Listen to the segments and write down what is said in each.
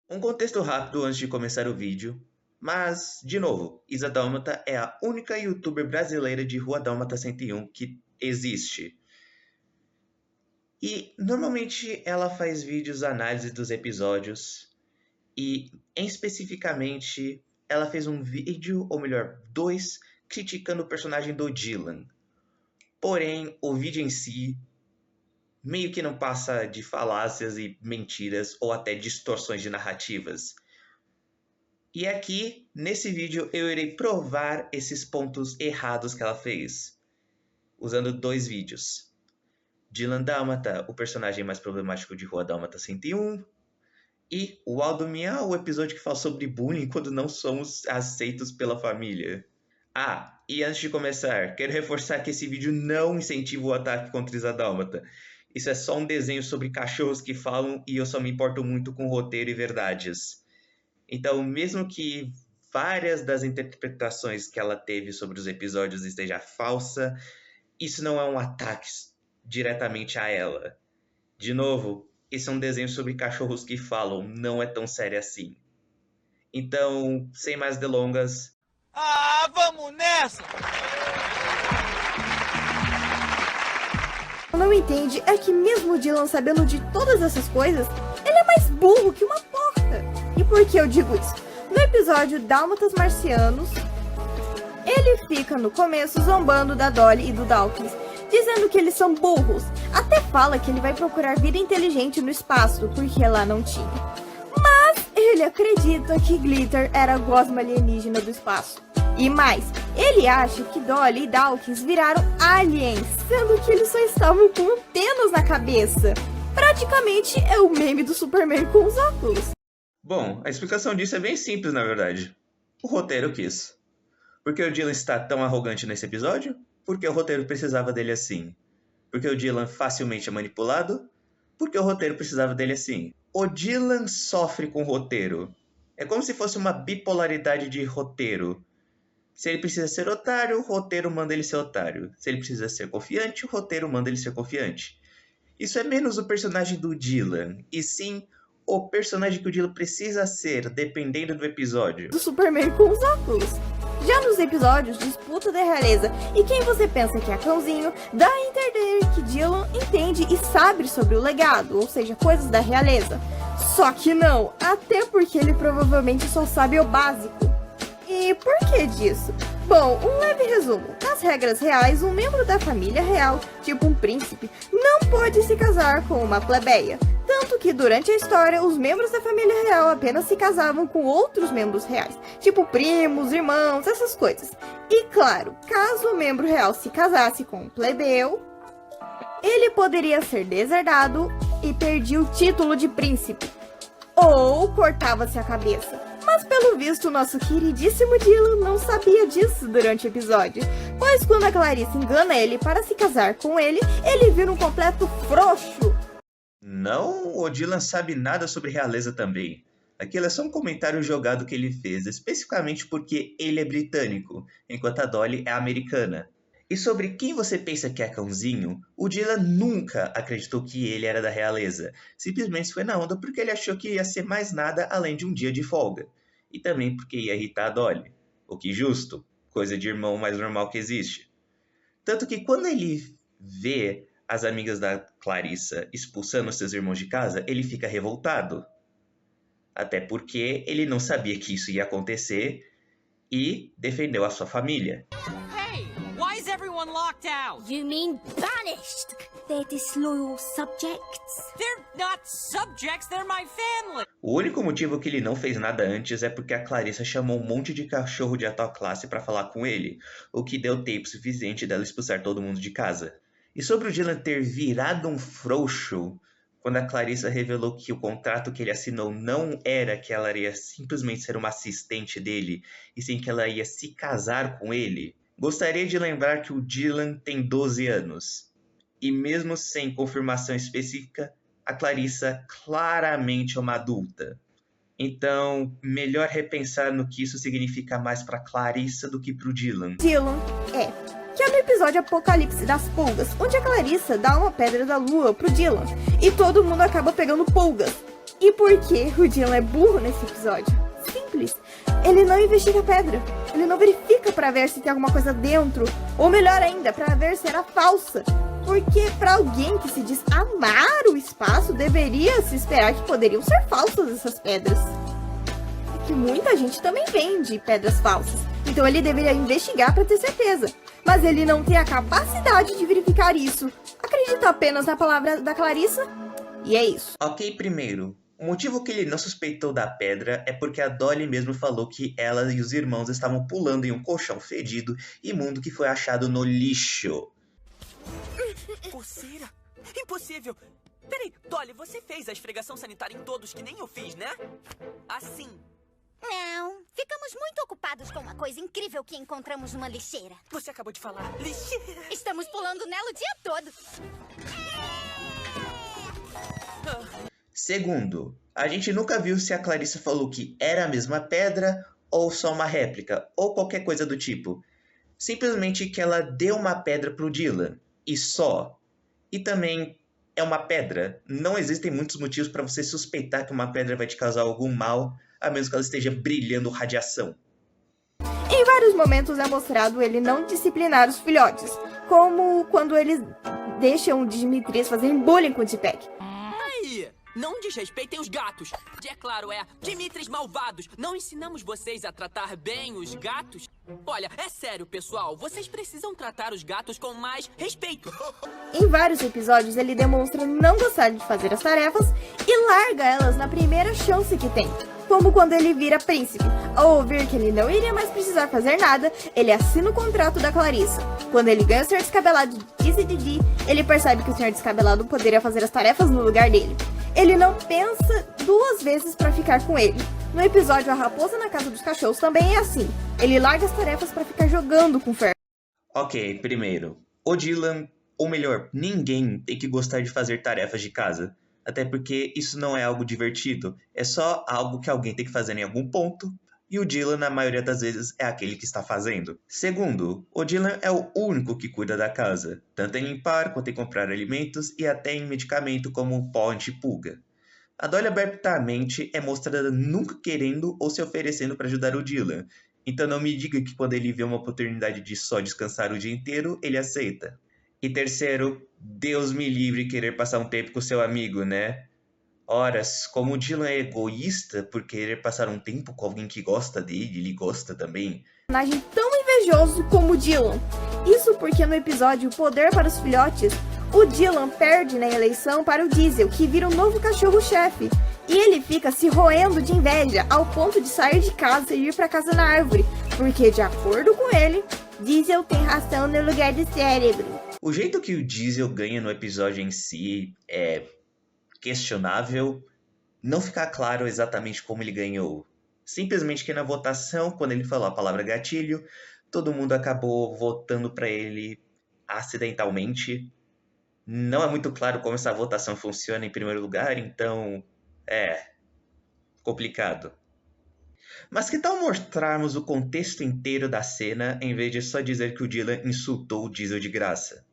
Um contexto rápido antes de começar o vídeo, mas, de novo, Isa Dálmata é a única youtuber brasileira de Rua Dálmata 101 que existe. E, normalmente, ela faz vídeos análise dos episódios e, especificamente, ela fez um vídeo, ou melhor, dois, criticando o personagem do Dylan. Porém, o vídeo em si meio que não passa de falácias e mentiras ou até distorções de narrativas. E aqui, nesse vídeo, eu irei provar esses pontos errados que ela fez, usando dois vídeos. Dylan Dálmata, o personagem mais problemático de Rua Dálmata 101, e o Aldo Miau, o episódio que fala sobre bullying quando não somos aceitos pela família. Ah, e antes de começar, quero reforçar que esse vídeo não incentiva o ataque contra Isa Dálmata. Isso é só um desenho sobre cachorros que falam e eu só me importo muito com roteiro e verdades. Então, mesmo que várias das interpretações que ela teve sobre os episódios esteja falsa, isso não é um ataque diretamente a ela. De novo, esse é um desenho sobre cachorros que falam, não é tão sério assim. Então, sem mais delongas... Ah, vamos nessa! Não entende é que mesmo o Dylan sabendo de todas essas coisas, ele é mais burro que uma porta. E por que eu digo isso? No episódio Dálmatas Marcianos, ele fica no começo zombando da Dolly e do Dawkins, dizendo que eles são burros. Até fala que ele vai procurar vida inteligente no espaço, porque lá não tinha. Mas ele acredita que Glitter era a gosma alienígena do espaço. E mais, ele acha que Dolly e Dawkins viraram aliens, sendo que eles só estavam com antenas na cabeça. Praticamente é o meme do Superman com os óculos. Bom, a explicação disso é bem simples, na verdade. O roteiro quis. Por que o Dylan está tão arrogante nesse episódio? Porque o roteiro precisava dele assim. Porque o Dylan facilmente é manipulado? Porque o roteiro precisava dele assim. O Dylan sofre com o roteiro. É como se fosse uma bipolaridade de roteiro. Se ele precisa ser otário, o roteiro manda ele ser otário. Se ele precisa ser confiante, o roteiro manda ele ser confiante. Isso é menos o personagem do Dylan, e sim o personagem que o Dylan precisa ser, dependendo do episódio. Do Superman com os óculos. Já nos episódios Disputa da Realeza e Quem Você Pensa Que é Cãozinho, dá a entender que Dylan entende e sabe sobre o legado, ou seja, coisas da realeza. Só que não, até porque ele provavelmente só sabe o básico. E por que disso? Bom, um leve resumo. Nas regras reais, um membro da família real, tipo um príncipe, não pode se casar com uma plebeia. Tanto que durante a história, os membros da família real apenas se casavam com outros membros reais, tipo primos, irmãos, essas coisas. E claro, caso o membro real se casasse com um plebeu, ele poderia ser deserdado e perdia o título de príncipe. Ou cortava-se a cabeça. Mas pelo visto, nosso queridíssimo Dylan não sabia disso durante o episódio. Pois quando a Clarice engana ele para se casar com ele, ele vira um completo frouxo. Não, o Dylan sabe nada sobre realeza também. Aquilo é só um comentário jogado que ele fez, especificamente porque ele é britânico, enquanto a Dolly é americana. E sobre quem você pensa que é cãozinho, o Dylan nunca acreditou que ele era da realeza. Simplesmente foi na onda porque ele achou que ia ser mais nada além de um dia de folga. E também porque ia irritar a Dolly. O que justo, coisa de irmão mais normal que existe. Tanto que quando ele vê as amigas da Clarissa expulsando seus irmãos de casa, ele fica revoltado. Até porque ele não sabia que isso ia acontecer e defendeu a sua família. Why is everyone locked out? You mean banished? They're disloyal subjects. They're not subjects, they're my family. O único motivo que ele não fez nada antes é porque a Clarissa chamou um monte de cachorro de alta classe para falar com ele, o que deu tempo suficiente dela expulsar todo mundo de casa. E sobre o Dylan ter virado um frouxo, quando a Clarissa revelou que o contrato que ele assinou não era que ela iria simplesmente ser uma assistente dele, e sim que ela ia se casar com ele, gostaria de lembrar que o Dylan tem 12 anos. E mesmo sem confirmação específica, a Clarissa claramente é uma adulta. Então, melhor repensar no que isso significa mais para Clarissa do que para o Dylan. Dylan que é no episódio Apocalipse das Pulgas, onde a Clarissa dá uma pedra da lua pro Dylan, e todo mundo acaba pegando pulgas. E por que o Dylan é burro nesse episódio? Simples. Ele não investiga a pedra. Ele não verifica para ver se tem alguma coisa dentro. Ou melhor ainda, para ver se era falsa. Porque para alguém que se diz amar o espaço, deveria se esperar que poderiam ser falsas essas pedras. É que muita gente também vende pedras falsas. Então ele deveria investigar para ter certeza. Mas ele não tem a capacidade de verificar isso. Acredita apenas na palavra da Clarissa. E é isso. Ok, primeiro. O motivo que ele não suspeitou da pedra é porque a Dolly mesmo falou que ela e os irmãos estavam pulando em um colchão fedido e imundo que foi achado no lixo. Coceira? Impossível! Peraí, Dolly, você fez a esfregação sanitária em todos que nem eu fiz, né? Assim. Não, ficamos muito ocupados com uma coisa incrível que encontramos numa lixeira. Você acabou de falar lixeira. Estamos pulando nela o dia todo. Segundo, a gente nunca viu se a Clarissa falou que era a mesma pedra ou só uma réplica, ou qualquer coisa do tipo. Simplesmente que ela deu uma pedra pro Dylan, e só. E também é uma pedra. Não existem muitos motivos para você suspeitar que uma pedra vai te causar algum mal, a menos que ela esteja brilhando radiação. Em vários momentos é mostrado ele não disciplinar os filhotes, como quando eles deixam o Dimitris fazerem bullying com o Deepak. Aí, não desrespeitem os gatos. É claro, Dimitris malvados. Não ensinamos vocês a tratar bem os gatos? Olha, é sério, pessoal. Vocês precisam tratar os gatos com mais respeito. Em vários episódios ele demonstra não gostar de fazer as tarefas e larga elas na primeira chance que tem. Como quando ele vira príncipe. Ao ouvir que ele não iria mais precisar fazer nada, ele assina o contrato da Clarissa. Quando ele ganha o Senhor Descabelado de Didi, ele percebe que o Senhor Descabelado poderia fazer as tarefas no lugar dele. Ele não pensa duas vezes para ficar com ele. No episódio A Raposa na Casa dos Cachorros também é assim. Ele larga as tarefas para ficar jogando com o Fer. Ok, primeiro, o Dylan, ou melhor, ninguém tem que gostar de fazer tarefas de casa. Até porque isso não é algo divertido, é só algo que alguém tem que fazer em algum ponto, e o Dylan, na maioria das vezes, é aquele que está fazendo. Segundo, o Dylan é o único que cuida da casa, tanto em limpar quanto em comprar alimentos e até em medicamento como pó anti-pulga. A Dolly abertamente é mostrada nunca querendo ou se oferecendo para ajudar o Dylan, então não me diga que quando ele vê uma oportunidade de só descansar o dia inteiro, ele aceita. E terceiro, Deus me livre querer passar um tempo com seu amigo, né? Horas, como o Dylan é egoísta por querer passar um tempo com alguém que gosta dele, ele gosta também. Personagem tão invejoso como o Dylan. Isso porque no episódio Poder para os Filhotes, o Dylan perde na eleição para o Diesel, que vira um novo cachorro-chefe. E ele fica se roendo de inveja ao ponto de sair de casa e ir para casa na árvore, porque de acordo com ele, Diesel tem ração no lugar do cérebro. O jeito que o Diesel ganha no episódio em si é questionável. Não fica claro exatamente como ele ganhou. Simplesmente que na votação, quando ele falou a palavra gatilho, todo mundo acabou votando para ele acidentalmente. Não é muito claro como essa votação funciona em primeiro lugar, então é complicado. Mas que tal mostrarmos o contexto inteiro da cena, em vez de só dizer que o Dylan insultou o Diesel de graça?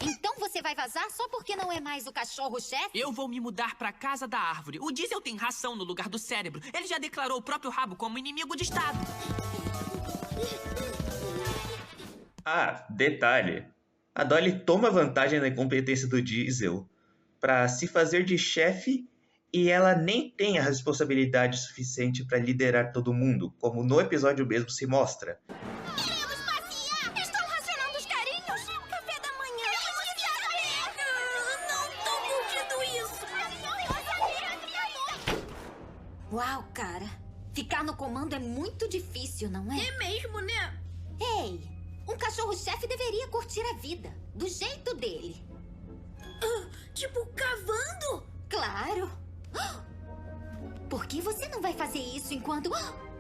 Então você vai vazar só porque não é mais o cachorro-chefe? Eu vou me mudar pra casa da árvore. O Diesel tem ração no lugar do cérebro. Ele já declarou o próprio rabo como inimigo de Estado. Ah, detalhe. A Dolly toma vantagem da incompetência do Diesel para se fazer de chefe e ela nem tem a responsabilidade suficiente para liderar todo mundo, como no episódio mesmo se mostra. Queremos passear! Estou racionando os carinhos! O café da manhã! Não tô curtindo isso! Uau, cara! Ficar no comando é muito difícil, não é? É mesmo, né? Ei! Um cachorro-chefe deveria curtir a vida, do jeito dele. Tipo, cavando? Claro! Por que você não vai fazer isso enquanto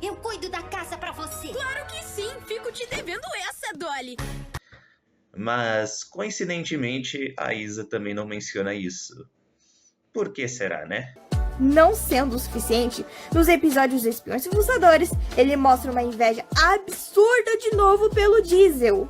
eu cuido da casa pra você? Claro que sim! Fico te devendo essa, Dolly! Mas, coincidentemente, a Isa também não menciona isso. Por que será, né? Não sendo o suficiente, nos episódios de Espiões e Fuçadores, ele mostra uma inveja absurda de novo pelo Diesel.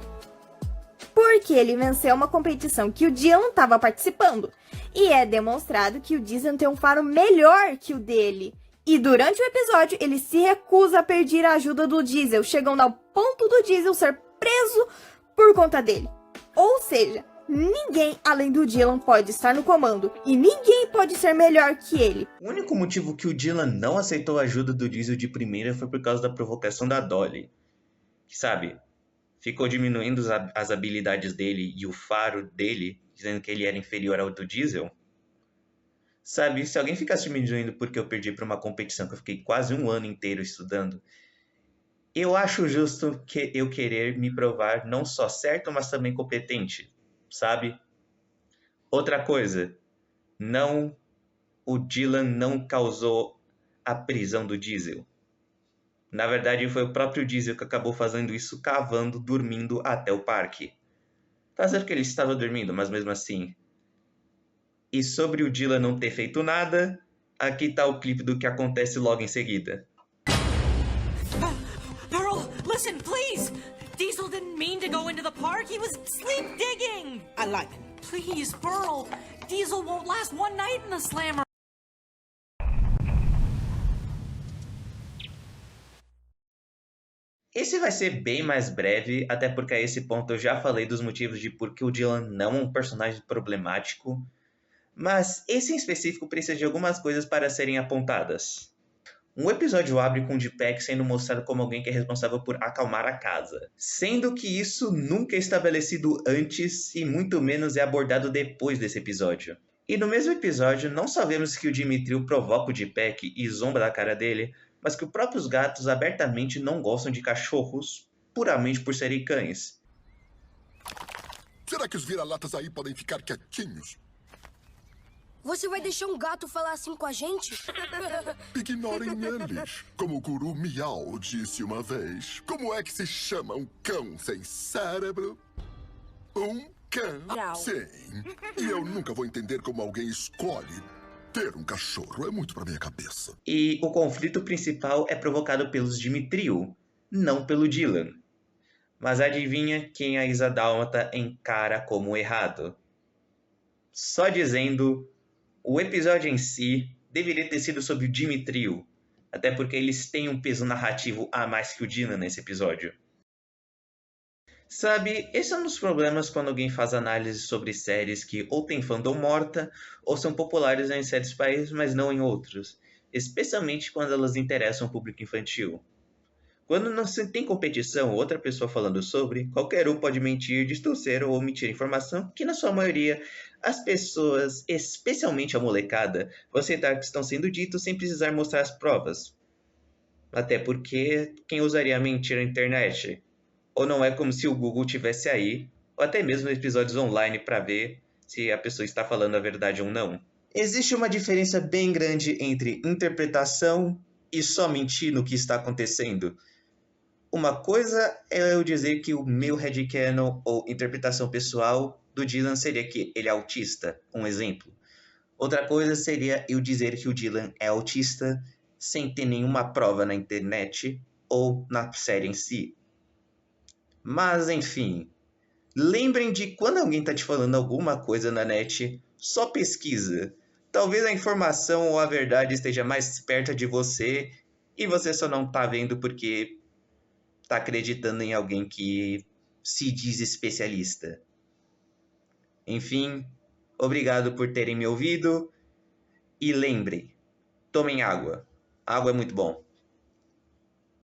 porque ele venceu uma competição que o Dylan estava participando. E é demonstrado que o Dylan tem um faro melhor que o dele. E durante o episódio, ele se recusa a pedir a ajuda do Diesel, chegando ao ponto do Diesel ser preso por conta dele. Ou seja, ninguém além do Dylan pode estar no comando, e ninguém pode ser melhor que ele. O único motivo que o Dylan não aceitou a ajuda do Diesel de primeira foi por causa da provocação da Dolly. Que, sabe, ficou diminuindo as habilidades dele e o faro dele, dizendo que ele era inferior ao do Diesel. Sabe, se alguém ficasse diminuindo porque eu perdi para uma competição que eu fiquei quase um ano inteiro estudando, eu acho justo que eu querer me provar não só certo, mas também competente, sabe? Outra coisa, o Dylan não causou a prisão do Diesel. Na verdade, foi o próprio Diesel que acabou fazendo isso, cavando, dormindo até o parque. Tá certo que ele estava dormindo, mas mesmo assim. E sobre o Dylan não ter feito nada, aqui tá o clipe do que acontece logo em seguida. Pearl, listen, please! Diesel didn't mean to go into the park. He was sleep digging! I like it. Please, Pearl. Diesel won't last one night in the slammer. Esse vai ser bem mais breve, até porque a esse ponto eu já falei dos motivos de por que o Dylan não é um personagem problemático, mas esse em específico precisa de algumas coisas para serem apontadas. Um episódio abre com o Deepak sendo mostrado como alguém que é responsável por acalmar a casa, sendo que isso nunca é estabelecido antes e muito menos é abordado depois desse episódio. E no mesmo episódio, não só vemos que o Dimitriu provoca o Deepak e zomba da cara dele, mas que os próprios gatos abertamente não gostam de cachorros, puramente por serem cães. Será que os vira-latas aí podem ficar quietinhos? Você vai deixar um gato falar assim com a gente? Ignorem eles. Como o guru Miau disse uma vez. Como é que se chama um cão sem cérebro? Um cão. Miau. Sim. E eu nunca vou entender como alguém escolhe ter um cachorro. É muito pra minha cabeça. E o conflito principal é provocado pelos Dimitriu, não pelo Dylan. Mas adivinha quem a Isa Dálmata encara como errado? Só dizendo, o episódio em si deveria ter sido sobre o Dimitriu, até porque eles têm um peso narrativo a mais que o Dylan nesse episódio. Sabe, esse é um dos problemas quando alguém faz análise sobre séries que ou tem fandom morta, ou são populares em certos países, mas não em outros, especialmente quando elas interessam o público infantil. Quando não se tem competição ou outra pessoa falando sobre, qualquer um pode mentir, distorcer ou omitir informação que, na sua maioria, as pessoas, especialmente a molecada, vão aceitar que estão sendo ditos sem precisar mostrar as provas. Até porque, quem usaria mentir na internet? Ou não é como se o Google tivesse aí, ou até mesmo episódios online para ver se a pessoa está falando a verdade ou não. Existe uma diferença bem grande entre interpretação e só mentir no que está acontecendo. Uma coisa é eu dizer que o meu headcanon ou interpretação pessoal do Dylan seria que ele é autista, um exemplo. Outra coisa seria eu dizer que o Dylan é autista sem ter nenhuma prova na internet ou na série em si. Mas, enfim, lembrem de quando alguém está te falando alguma coisa na net, só pesquisa. Talvez a informação ou a verdade esteja mais perto de você e você só não está vendo porque está acreditando em alguém que se diz especialista. Enfim, obrigado por terem me ouvido e lembrem, tomem água. Água é muito bom.